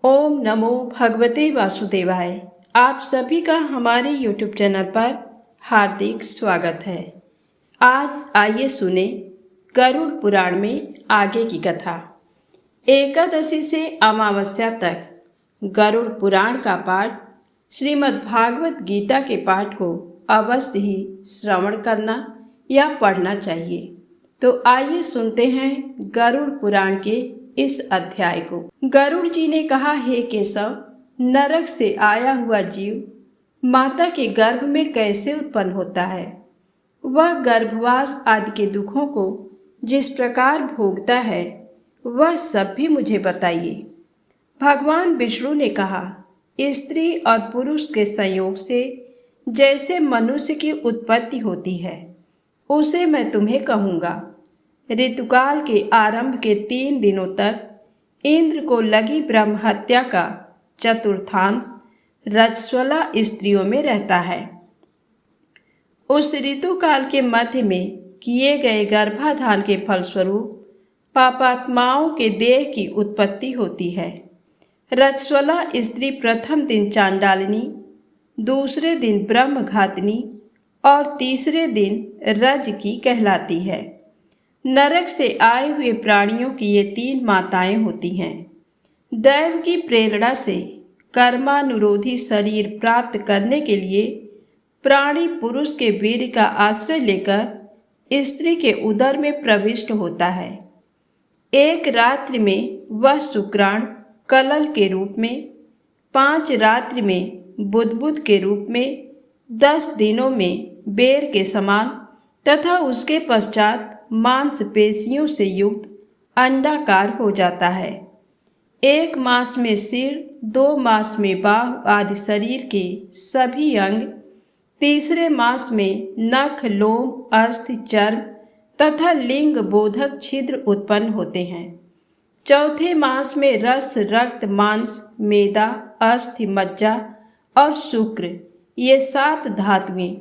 ओम नमो भगवते वासुदेवाय। आप सभी का हमारे YouTube चैनल पर हार्दिक स्वागत है। आज आइए सुने गरुड़ पुराण में आगे की कथा। एकादशी से अमावस्या तक गरुड़ पुराण का पाठ, श्रीमद् भागवत गीता के पाठ को अवश्य ही श्रवण करना या पढ़ना चाहिए। तो आइए सुनते हैं गरुड़ पुराण के इस अध्याय को। गरुड़ जी ने कहा, हे केशव, नरक से आया हुआ जीव माता के गर्भ में कैसे उत्पन्न होता है? वह गर्भवास आदि के दुखों को जिस प्रकार भोगता है वह सब भी मुझे बताइए। भगवान विष्णु ने कहा, स्त्री और पुरुष के संयोग से जैसे मनुष्य की उत्पत्ति होती है उसे मैं तुम्हें कहूँगा। ऋतुकाल के आरंभ के 3 दिनों तक इंद्र को लगी ब्रह्म हत्या का चतुर्थांश रजस्वला स्त्रियों में रहता है। उस ऋतुकाल के मध्य में किए गए गर्भाधान के फलस्वरूप पापात्माओं के देह की उत्पत्ति होती है। रजस्वला स्त्री प्रथम दिन चांडालिनी, दूसरे दिन ब्रह्मघातिनी और तीसरे दिन रज की कहलाती है। नरक से आए हुए प्राणियों की ये 3 माताएं होती हैं। दैव की प्रेरणा से कर्मानुरोधी शरीर प्राप्त करने के लिए प्राणी पुरुष के वीर्य का आश्रय लेकर स्त्री के उदर में प्रविष्ट होता है। एक रात्रि में वह शुक्राणु कलल के रूप में, 5 रात्रि में बुदबुद के रूप में, 10 दिनों में बेर के समान तथा उसके पश्चात मांसपेशियों से युक्त अंडाकार हो जाता है। 1 मास में सिर, 2 मास में बाहु आदि शरीर के सभी अंग, तीसरे मास में नख, लोम, अस्थि, चर्म तथा लिंग बोधक छिद्र उत्पन्न होते हैं। चौथे मास में रस, रक्त, मांस, मेदा, अस्थि, मज्जा और शुक्र ये 7 धातुएं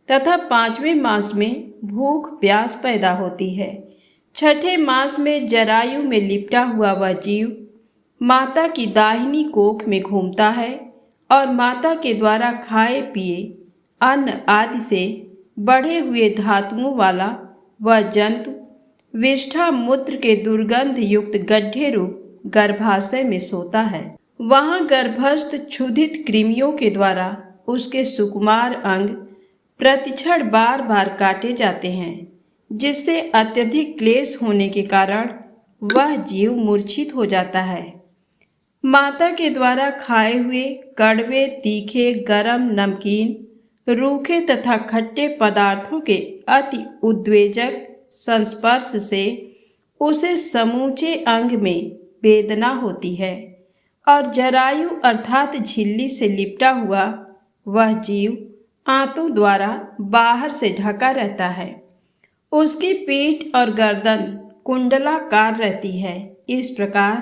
तथा 5वें मास में भूख प्यास पैदा होती है। 6ठे मास में जरायु में लिपटा हुआ वह जीव माता की दाहिनी कोख में घूमता है और माता के द्वारा खाए पिए अन्न आदि से बढ़े हुए धातुओं वाला वह जंतु विष्ठा मूत्र के दुर्गंध युक्त गड्ढे रूप गर्भाशय में सोता है। वहाँ गर्भस्थ क्षुधित कृमियों के द्वारा उसके सुकुमार अंग प्रतिक्षण बार बार काटे जाते हैं, जिससे अत्यधिक क्लेश होने के कारण वह जीव मूर्छित हो जाता है। माता के द्वारा खाए हुए कड़वे, तीखे, गरम, नमकीन, रूखे तथा खट्टे पदार्थों के अति उद्वेजक संस्पर्श से उसे समूचे अंग में वेदना होती है और जरायु अर्थात झिल्ली से लिपटा हुआ वह जीव आंतों द्वारा बाहर से ढका रहता है। उसकी पीठ और गर्दन कुंडलाकार रहती है। इस प्रकार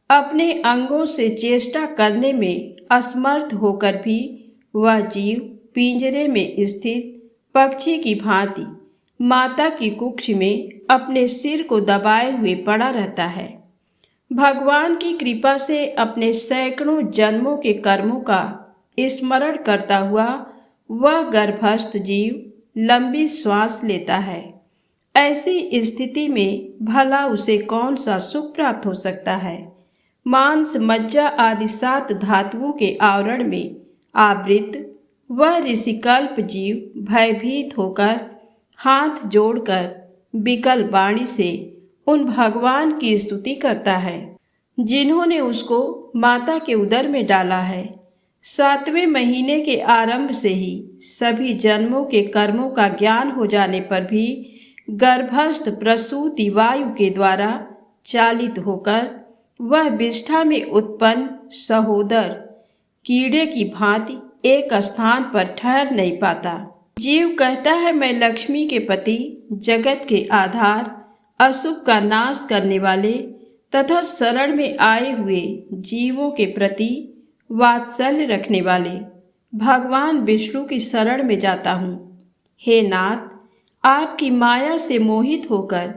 अपने अंगों से चेष्टा करने में असमर्थ होकर भी वह जीव पिंजरे में स्थित पक्षी की भांति माता की कुक्ष में अपने सिर को दबाए हुए पड़ा रहता है। भगवान की कृपा से अपने सैकड़ों जन्मों के कर्मों का स्मरण करता हुआ वह गर्भस्थ जीव लंबी श्वास लेता है। ऐसी स्थिति में भला उसे कौन सा सुख प्राप्त हो सकता है? मांस, मज्जा आदि 7 धातुओं के आवरण में आवृत वह ऋषिकल्प जीव भयभीत होकर हाथ जोड़कर विकल वाणी से उन भगवान की स्तुति करता है जिन्होंने उसको माता के उदर में डाला है। 7वें महीने के आरंभ से ही सभी जन्मों के कर्मों का ज्ञान हो जाने पर भी गर्भस्थ प्रसूति वायु के द्वारा चालित होकर वह विष्ठा में उत्पन्न सहोदर कीड़े की भांति एक स्थान पर ठहर नहीं पाता। जीव कहता है, मैं लक्ष्मी के पति, जगत के आधार, अशुभ का नाश करने वाले तथा शरण में आए हुए जीवों के प्रति वात्सल्य रखने वाले भगवान विष्णु की शरण में जाता हूँ। हे नाथ, आपकी माया से मोहित होकर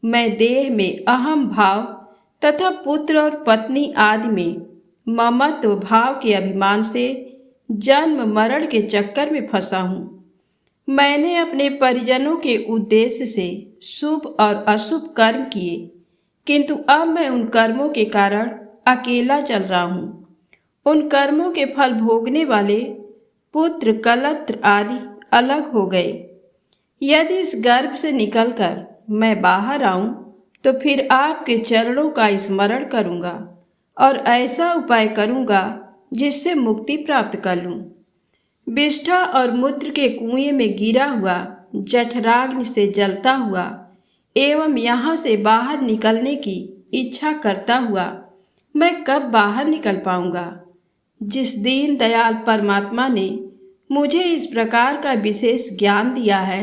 मैं देह में अहम भाव तथा पुत्र और पत्नी आदि में ममत्व भाव के अभिमान से जन्म मरण के चक्कर में फंसा हूँ। मैंने अपने परिजनों के उद्देश्य से शुभ और अशुभ कर्म किए, किंतु अब मैं उन कर्मों के कारण अकेला चल रहा हूँ। उन कर्मों के फल भोगने वाले पुत्र कलत्र आदि अलग हो गए। यदि इस गर्भ से निकलकर मैं बाहर आऊं तो फिर आपके चरणों का स्मरण करूंगा और ऐसा उपाय करूंगा जिससे मुक्ति प्राप्त कर लूं। विष्ठा और मूत्र के कुएं में गिरा हुआ जठराग्नि से जलता हुआ एवं यहाँ से बाहर निकलने की इच्छा करता हुआ मैं कब बाहर निकल पाऊंगा? जिस दीन दयाल परमात्मा ने मुझे इस प्रकार का विशेष ज्ञान दिया है,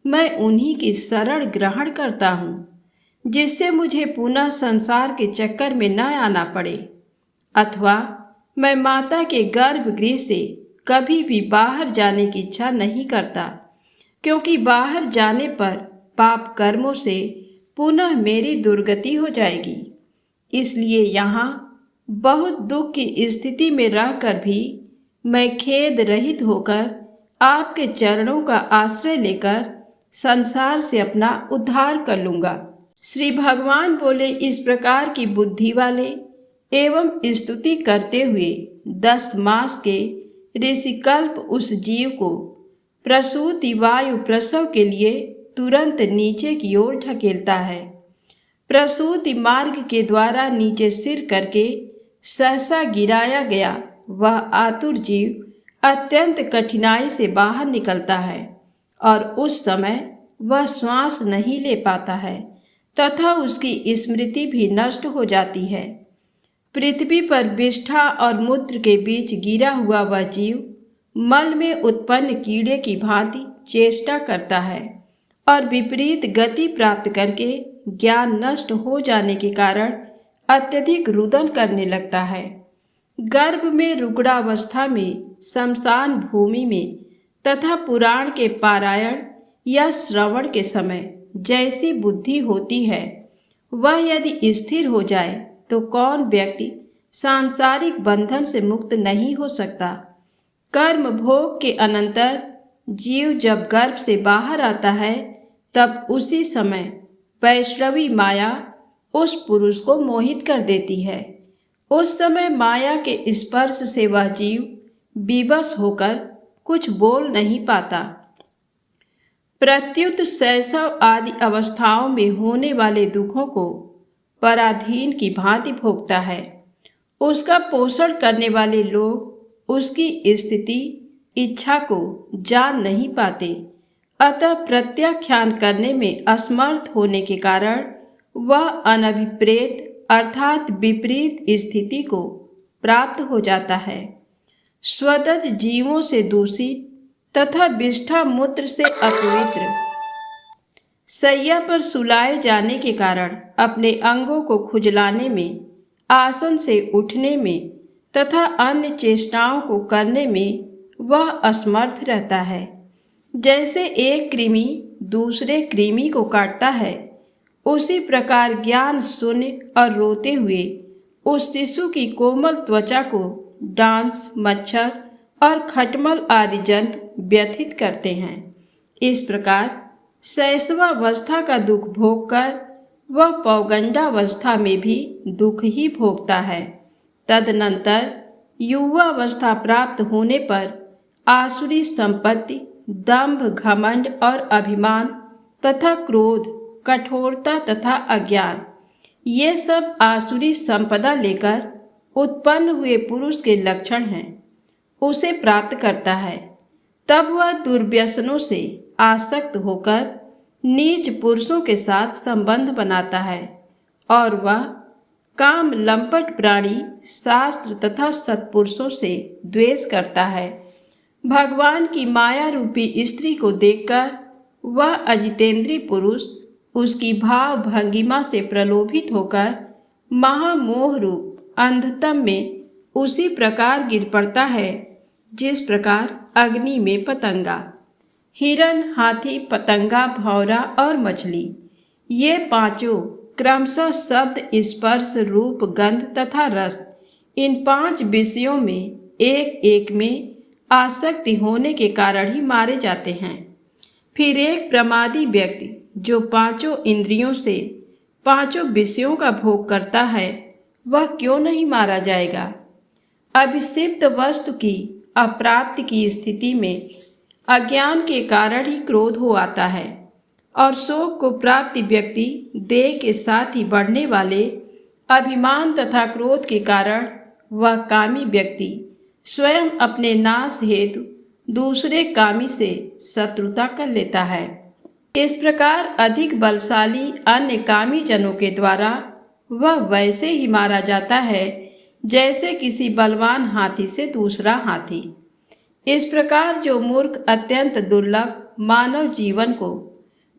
मैं उन्हीं की शरण ग्रहण करता हूँ, जिससे मुझे पुनः संसार के चक्कर में न आना पड़े, अथवा मैं माता के गर्भगृह से कभी भी बाहर जाने की इच्छा नहीं करता, क्योंकि बाहर जाने पर पाप कर्मों से पुनः मेरी दुर्गति हो जाएगी। इसलिए यहाँ बहुत दुख की स्थिति में रहकर भी मैं खेद रहित होकर आपके चरणों का आश्रय लेकर संसार से अपना उद्धार कर लूँगा। श्री भगवान बोले, इस प्रकार की बुद्धि वाले एवं स्तुति करते हुए 10 मास के ऋषिकल्प उस जीव को प्रसूति वायु प्रसव के लिए तुरंत नीचे की ओर ढकेलता है। प्रसूति मार्ग के द्वारा नीचे सिर करके सहसा गिराया गया वह आतुर जीव अत्यंत कठिनाई से बाहर निकलता है और उस समय वह श्वास नहीं ले पाता है तथा उसकी स्मृति भी नष्ट हो जाती है। पृथ्वी पर विष्ठा और मूत्र के बीच गिरा हुआ वह जीव मल में उत्पन्न कीड़े की भांति चेष्टा करता है और विपरीत गति प्राप्त करके ज्ञान नष्ट हो जाने के कारण अत्यधिक रुदन करने लगता है। गर्भ में रुग्णावस्था में, शमशान भूमि में तथा पुराण के पारायण या श्रवण के समय जैसी बुद्धि होती है, वह यदि स्थिर हो जाए तो कौन व्यक्ति सांसारिक बंधन से मुक्त नहीं हो सकता। कर्म भोग के अनंतर जीव जब गर्भ से बाहर आता है, तब उसी समय वैष्णवी माया उस पुरुष को मोहित कर देती है। उस समय माया के स्पर्श से वह जीव विवश होकर कुछ बोल नहीं पाता। प्रत्युत शैशव आदि अवस्थाओं में होने वाले दुखों को पराधीन की भांति भोगता है। उसका पोषण करने वाले लोग उसकी स्थिति इच्छा को जान नहीं पाते, अतः प्रत्याख्यान करने में असमर्थ होने के कारण वह अनभिप्रेत अर्थात विपरीत स्थिति को प्राप्त हो जाता है। स्वदत्त जीवों से दूषित तथा विष्ठा मूत्र से अपवित्र शैया पर सुलाए जाने के कारण अपने अंगों को खुजलाने में, आसन से उठने में तथा अन्य चेष्टाओं को करने में वह असमर्थ रहता है। जैसे एक कृमि दूसरे कृमि को काटता है, उसी प्रकार ज्ञान शून्य और रोते हुए उस शिशु की कोमल त्वचा को डांस, मच्छर और खटमल आदि जंतु व्यथित करते हैं। इस प्रकार शैशवावस्था का दुख भोगकर वह पौगंडावस्था में भी दुख ही भोगता है। तदनंतर युवावस्था प्राप्त होने पर आसुरी संपत्ति, दंभ, घमंड और अभिमान तथा क्रोध, कठोरता तथा अज्ञान, ये सब आसुरी संपदा लेकर उत्पन्न हुए पुरुष के लक्षण हैं, उसे प्राप्त करता है। तब वह दुर्व्यसनों से आसक्त होकर नीच पुरुषों के साथ संबंध बनाता है और वह काम लंपट प्राणी, शास्त्र तथा सत्पुरुषों से द्वेष करता है। भगवान की माया रूपी स्त्री को देखकर वह अजितेंद्रीय पुरुष उसकी भाव भंगिमा से प्रलोभित होकर महामोह रूप अंधतम में उसी प्रकार गिर पड़ता है जिस प्रकार अग्नि में पतंगा, हिरण, हाथी, पतंगा, भौरा और मछली, ये पांचों क्रमशः शब्द, स्पर्श, रूप, गंध तथा रस इन 5 विषयों में एक एक में आसक्ति होने के कारण ही मारे जाते हैं। फिर एक प्रमादी व्यक्ति जो 5 इंद्रियों से 5 विषयों का भोग करता है, वह क्यों नहीं मारा जाएगा? अभिषिप्त वस्तु की अप्राप्ति की स्थिति में अज्ञान के कारण ही क्रोध हो आता है और शोक को प्राप्ति व्यक्ति देह के साथ ही बढ़ने वाले अभिमान तथा क्रोध के कारण वह कामी व्यक्ति स्वयं अपने नाश हेतु दूसरे कामी से शत्रुता कर लेता है। इस प्रकार अधिक बलशाली अन्य कामी जनों के द्वारा वह वैसे ही मारा जाता है जैसे किसी बलवान हाथी से दूसरा हाथी। इस प्रकार जो मूर्ख अत्यंत दुर्लभ मानव जीवन को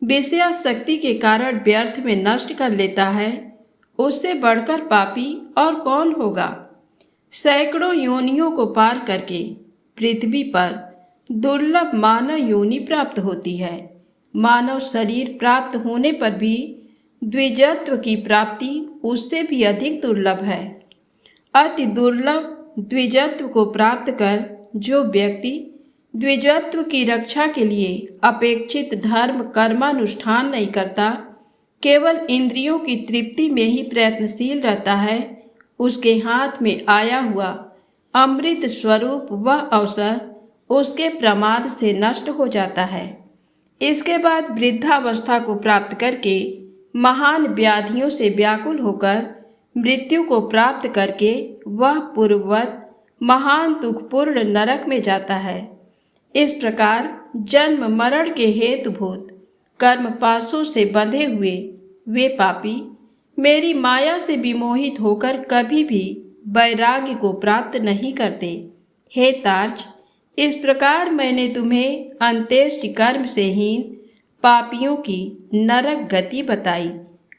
विषयासक्ति के कारण व्यर्थ में नष्ट कर लेता है, उससे बढ़कर पापी और कौन होगा? सैकड़ों योनियों को पार करके पृथ्वी पर दुर्लभ मानव योनि प्राप्त होती है। मानव शरीर प्राप्त होने पर भी द्विजत्व की प्राप्ति उससे भी अधिक दुर्लभ है। अति दुर्लभ द्विजत्व को प्राप्त कर जो व्यक्ति द्विजत्व की रक्षा के लिए अपेक्षित धर्म कर्मानुष्ठान नहीं करता, केवल इंद्रियों की तृप्ति में ही प्रयत्नशील रहता है, उसके हाथ में आया हुआ अमृत स्वरूप वह अवसर उसके प्रमाद से नष्ट हो जाता है। इसके बाद वृद्धावस्था को प्राप्त करके महान व्याधियों से व्याकुल होकर मृत्यु को प्राप्त करके वह पूर्ववत महान दुखपूर्ण नरक में जाता है। इस प्रकार जन्म मरण के हेतुभूत कर्म पाशों से बंधे हुए वे पापी मेरी माया से विमोहित होकर कभी भी वैराग्य को प्राप्त नहीं करते। हे तार्क्ष, इस प्रकार मैंने तुम्हें अंत्येष्टि कर्म से हीन पापियों की नरक गति बताई।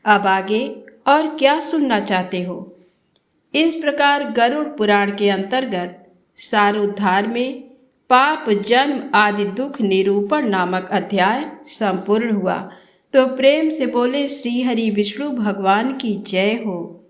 अब आगे और क्या सुनना चाहते हो? इस प्रकार गरुड़ पुराण के अंतर्गत सारोद्धार में पाप जन्म आदि दुख निरूपण नामक अध्याय संपूर्ण हुआ। तो प्रेम से बोले श्री हरि विष्णु भगवान की जय हो।